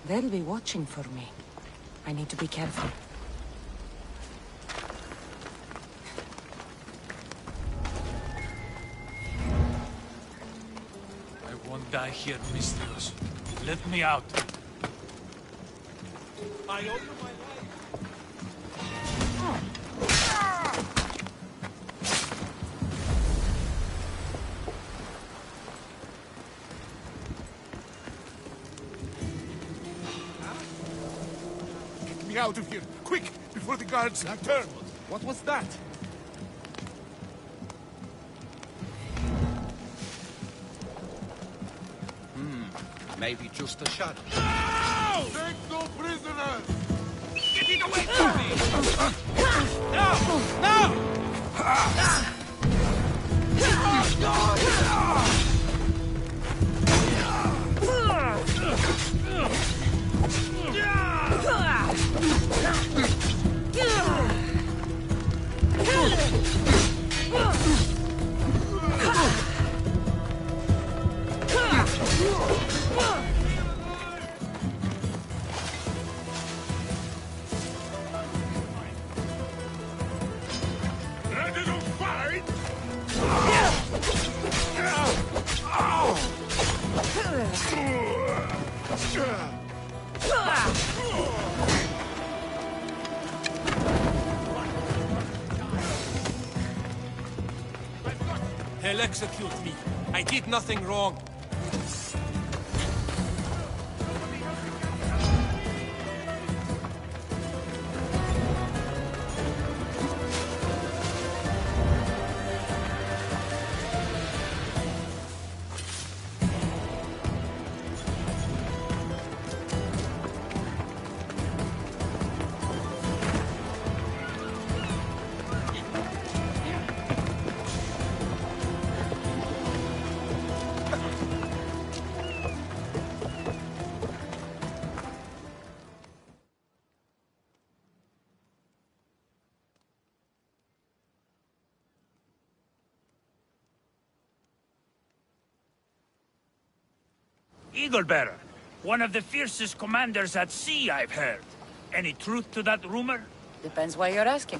They'll be watching for me. I need to be careful. I won't die here, Mistress. Let me out. I owe you my life. Get me out of here, quick, before the guards return. What was that? Maybe just a shadow. No! Take no prisoners! Get it away from me! No! No! Ready to fight? They'll execute me. I did nothing wrong. Eaglebearer, one of the fiercest commanders at sea, I've heard. Any truth to that rumor? Depends why you're asking.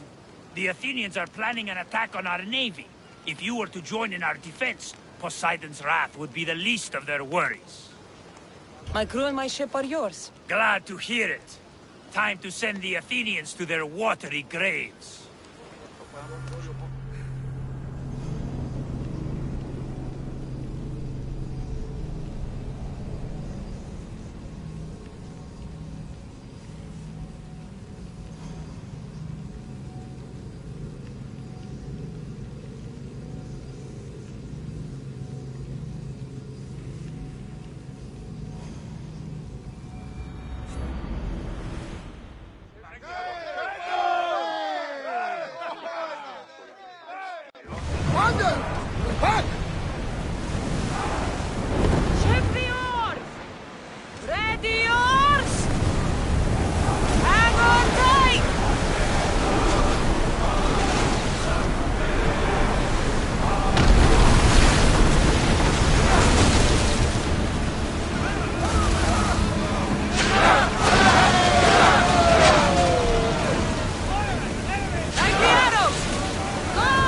The Athenians are planning an attack on our navy. If you were to join in our defense, Poseidon's wrath would be the least of their worries. My crew and my ship are yours. Glad to hear it. Time to send the Athenians to their watery graves. Ship the oars! Ready oars! Hang on tight! Take the arrows! Go!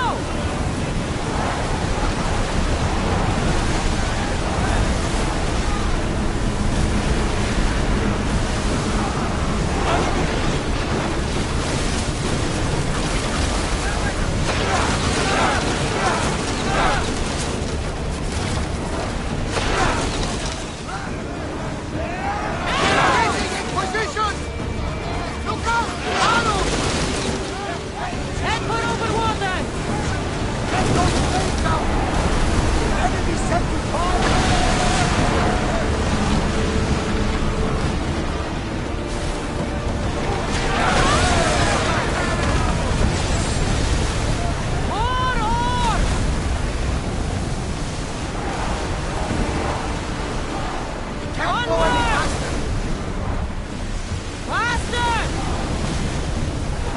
Head for over water! More oars! Onward! Faster!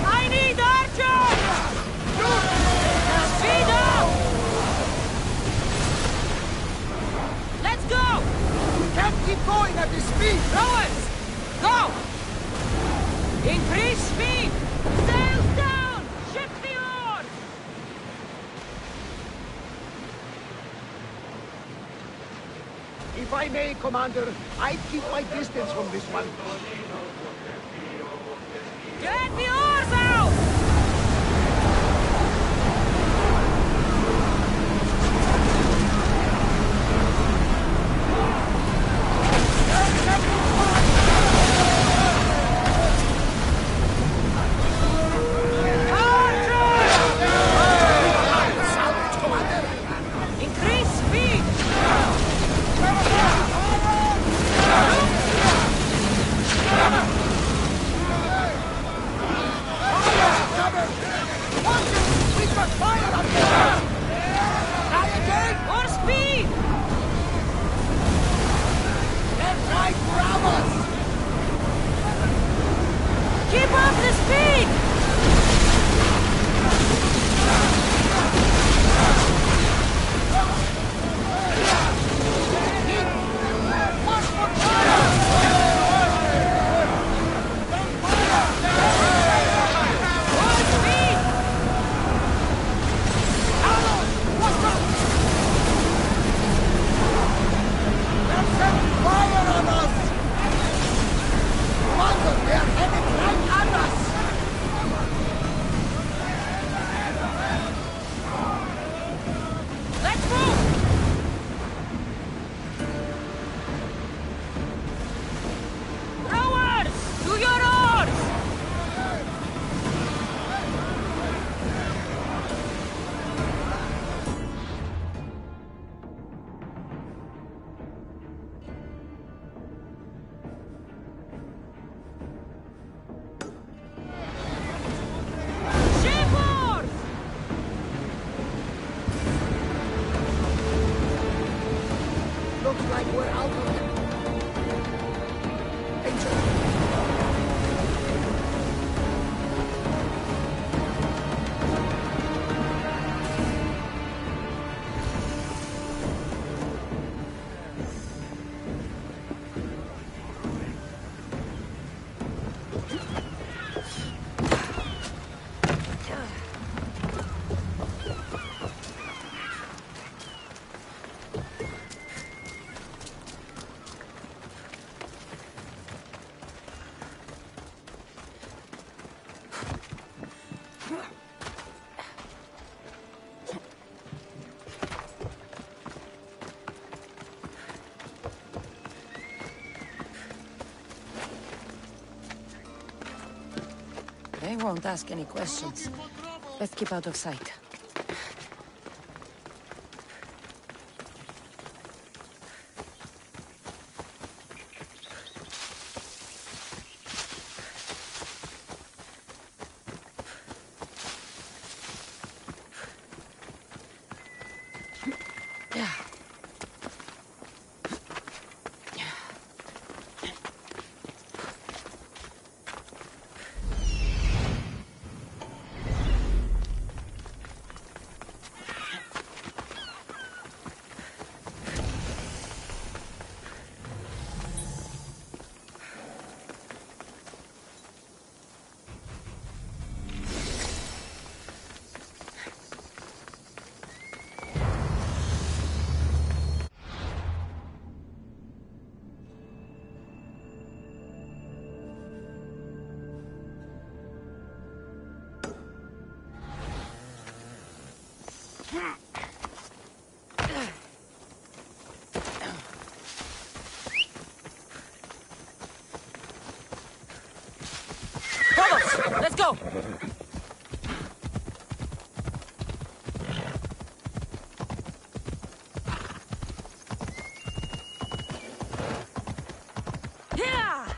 I need archers! Speed up! Let's go! Can't keep going at this speed! Rowers! Go! Increase speed! Sails down! Ship the oars! If I may, Commander, I'd keep my distance from this one. Get the oars out! Increase speed! We've got fire up there! Try again! More speed! They're trying to rob us! Keep up the speed! More speed! They're setting fire on us! Commander, they are headed right at us! Let's move! Rowers! To your oars! Ship oars! Looks like we're out of them. Danger! They won't ask any questions. Let's keep out of sight. Yeah. Vamos! Let's go! Yeah!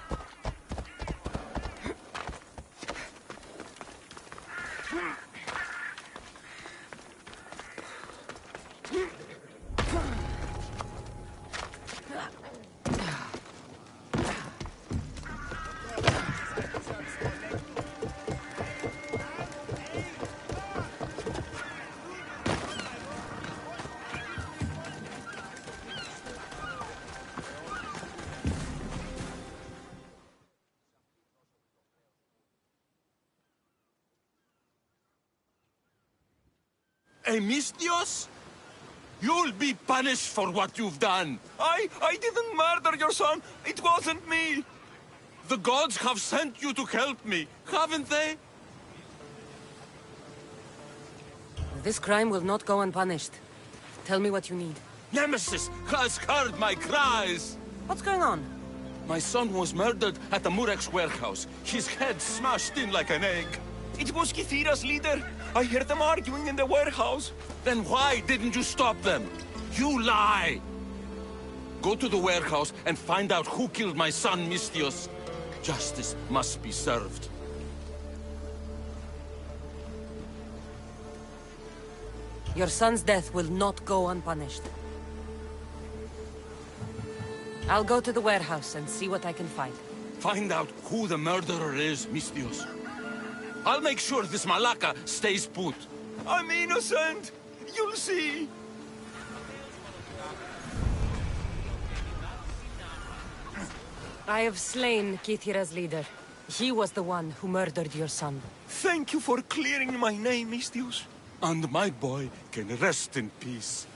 my Mistios? You'll be punished for what you've done. I didn't murder your son. It wasn't me. The gods have sent you to help me, haven't they? This crime will not go unpunished. Tell me what you need. Nemesis has heard my cries. What's going on? My son was murdered at the Murex warehouse. His head smashed in like an egg. It was Kithira's leader. I heard them arguing in the warehouse. Then why didn't you stop them? You lie! Go to the warehouse and find out who killed my son, Mistios. Justice must be served. Your son's death will not go unpunished. I'll go to the warehouse and see what I can find. Find out who the murderer is, Mistios. I'll make sure this Malaka stays put. I'm innocent. You'll see. I have slain Kithira's leader. He was the one who murdered your son. Thank you for clearing my name, Mistios. And my boy can rest in peace.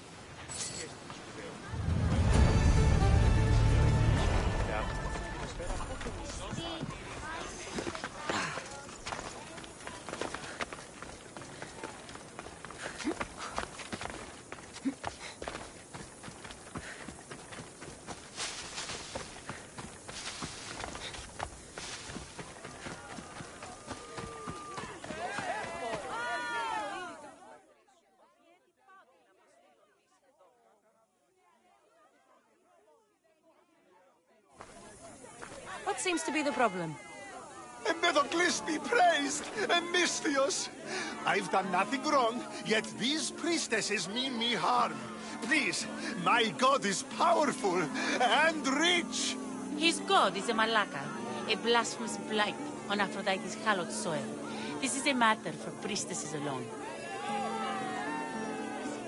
What seems to be the problem? Empedocles be praised, and Mistios. I've done nothing wrong, yet these priestesses mean me harm. Please, my god is powerful and rich. His god is a Malaka, a blasphemous blight on Aphrodite's hallowed soil. This is a matter for priestesses alone.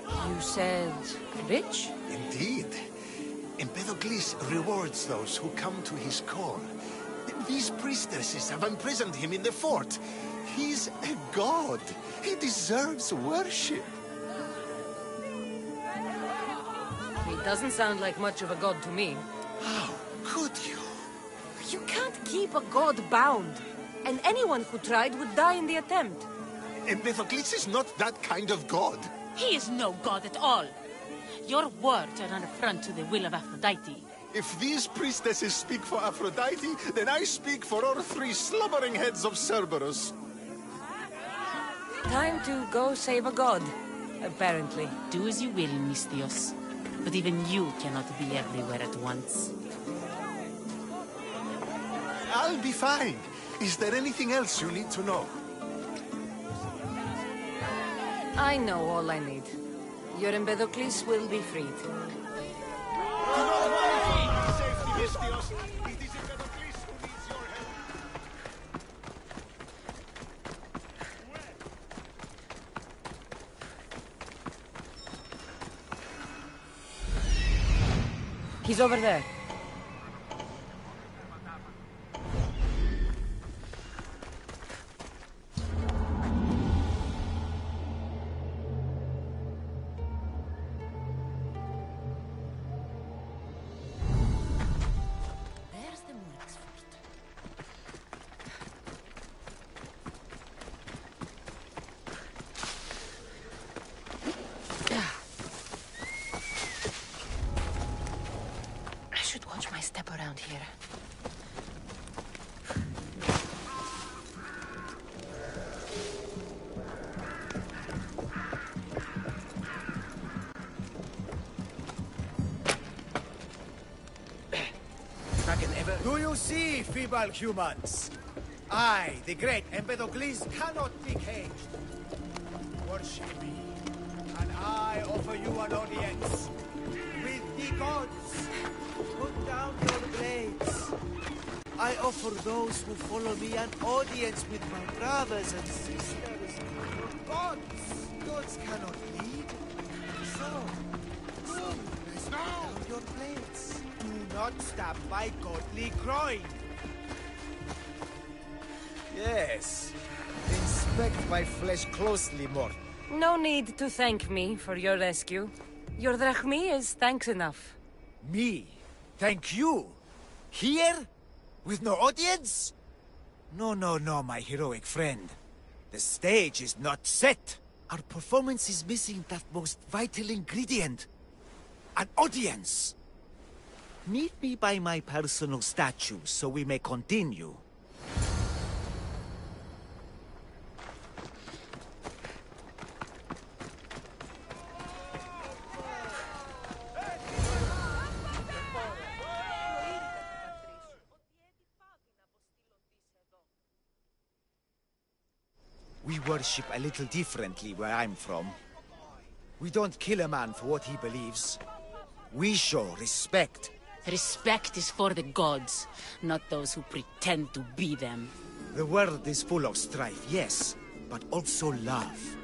You said... rich? Indeed. Empedocles rewards those who come to his call. These priestesses have imprisoned him in the fort. He's a god. He deserves worship. He doesn't sound like much of a god to me. How could you? You can't keep a god bound. And anyone who tried would die in the attempt. Empedocles is not that kind of god. He is no god at all. Your words are an affront to the will of Aphrodite. If these priestesses speak for Aphrodite, then I speak for all three slumbering heads of Cerberus. Time to go save a god, apparently. Do as you will, Mistios. But even you cannot be everywhere at once. I'll be fine. Is there anything else you need to know? I know all I need. Your Empedocles will be freed. Do not worry for my safety, Mistios. It is Empedocles who needs your help. He's over there. Step around here. Do you see, feeble humans? I, the great Empedocles, cannot be caged. Worship me, and I offer you an audience with the gods. Put down your blades. I offer those who follow me an audience with my brothers and sisters. Gods cannot lead. So, put down your blades. Do not stab my godly groin. Yes. Inspect my flesh closely, Mort. No need to thank me for your rescue. Your drachmi is thanks enough. Me? Thank you? Here? With no audience? No, no, no, my heroic friend. The stage is not set. Our performance is missing that most vital ingredient. An audience. Meet me by my personal statue so we may continue. We worship a little differently where I'm from. We don't kill a man for what he believes. We show respect. Respect is for the gods, not those who pretend to be them. The world is full of strife, yes, but also love.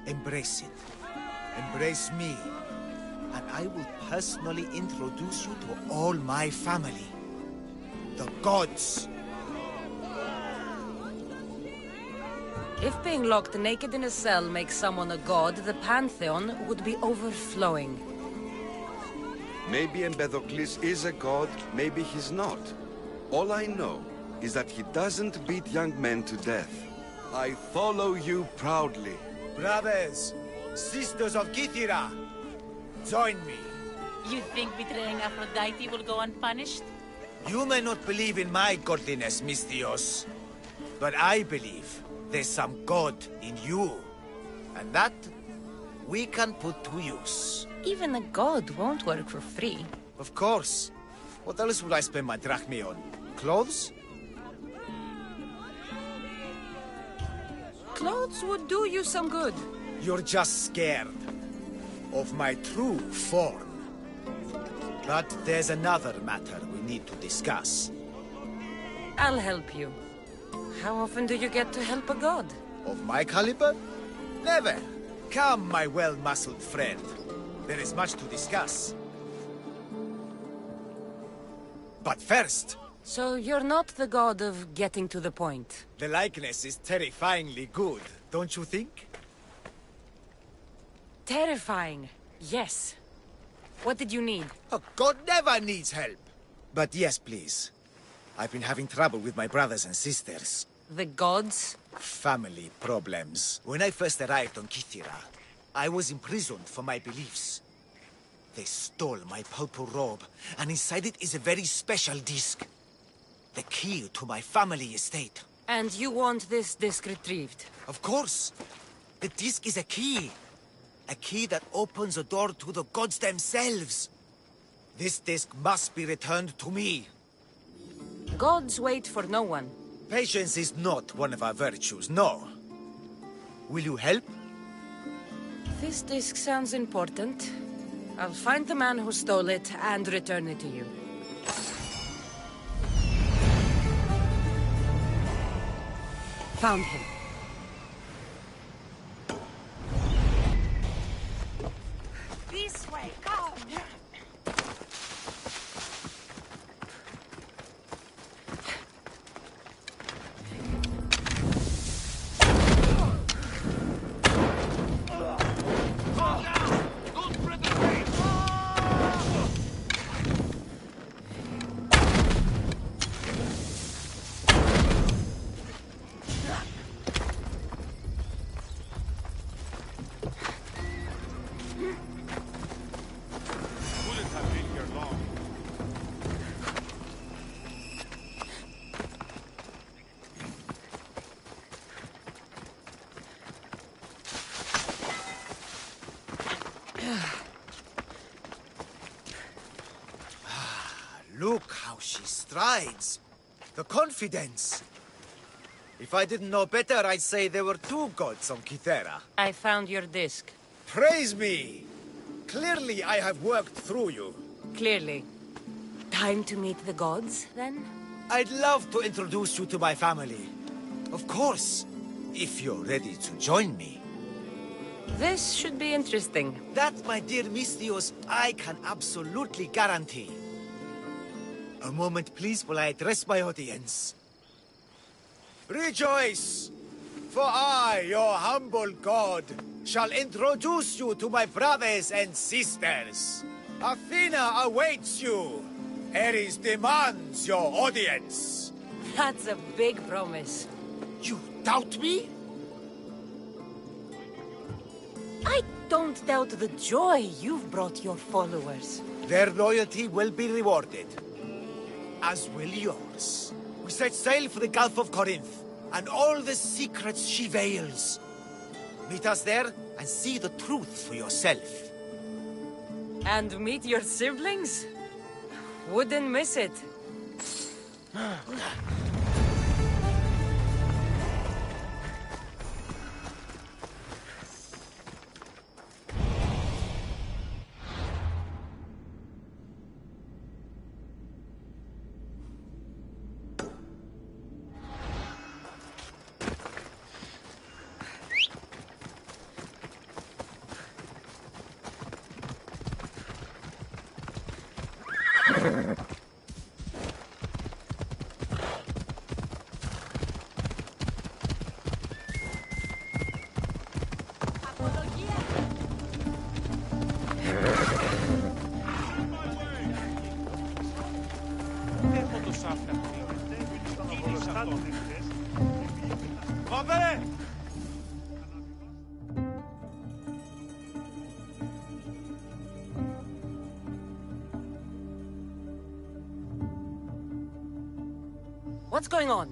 Embrace it. Embrace me. And I will personally introduce you to all my family. The gods. If being locked naked in a cell makes someone a god, the pantheon would be overflowing. Maybe Empedocles is a god, maybe he's not. All I know is that he doesn't beat young men to death. I follow you proudly. Brothers, sisters of Kythera, join me. You think betraying Aphrodite will go unpunished? You may not believe in my godliness, Misthios, but I believe there's some god in you. And that we can put to use. Even a god won't work for free. Of course. What else would I spend my drachmi on? Clothes? Clothes would do you some good. You're just scared of my true form. But there's another matter we need to discuss. I'll help you. How often do you get to help a god? Of my caliber? Never. Come, my well-muscled friend. There is much to discuss. But first... So you're not the god of getting to the point? The likeness is terrifyingly good, don't you think? Terrifying, yes. What did you need? A god never needs help. But yes, please. I've been having trouble with my brothers and sisters. The gods? Family problems. When I first arrived on Kythera, I was imprisoned for my beliefs. They stole my purple robe, and inside it is a very special disc. The key to my family estate. And you want this disc retrieved? Of course. The disc is a key. A key that opens a door to the gods themselves. This disc must be returned to me. Gods wait for no one. Patience is not one of our virtues, no. Will you help? This disc sounds important. I'll find the man who stole it and return it to you. Found him. This way, come! Look how she strides. The confidence. If I didn't know better, I'd say there were two gods on Kythera. I found your disc. Praise me! Clearly I have worked through you. Clearly. Time to meet the gods, then? I'd love to introduce you to my family. Of course, if you're ready to join me. This should be interesting. That, my dear Misthios, I can absolutely guarantee. A moment, please, while I address my audience. Rejoice! For I, your humble god, shall introduce you to my brothers and sisters. Athena awaits you. Ares demands your audience. That's a big promise. You doubt me? I don't doubt the joy you've brought your followers. Their loyalty will be rewarded, as will yours. We set sail for the Gulf of Corinth, and all the secrets she veils. Meet us there, and see the truth for yourself. And meet your siblings? Wouldn't miss it. What's going on?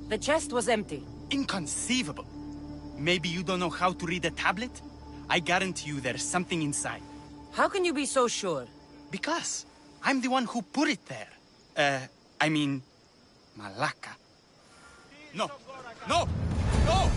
The chest was empty. Inconceivable. Maybe you don't know how to read a tablet? I guarantee you there's something inside. How can you be so sure? Because I'm the one who put it there. I mean, Malaka. No! No! No!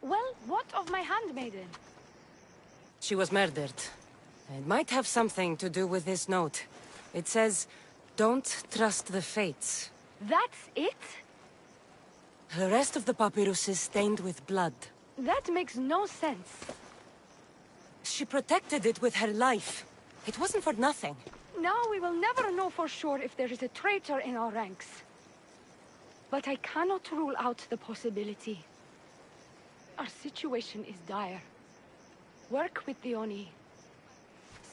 Well, what of my handmaiden? She was murdered. It might have something to do with this note. It says, "Don't trust the fates." That's it? The rest of the papyrus is stained with blood. That makes no sense. She protected it with her life. It wasn't for nothing. Now we will never know for sure if there is a traitor in our ranks. But I cannot rule out the possibility. Our situation is dire. Work with the Oni.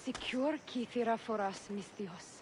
Secure Kithira for us, Misthios.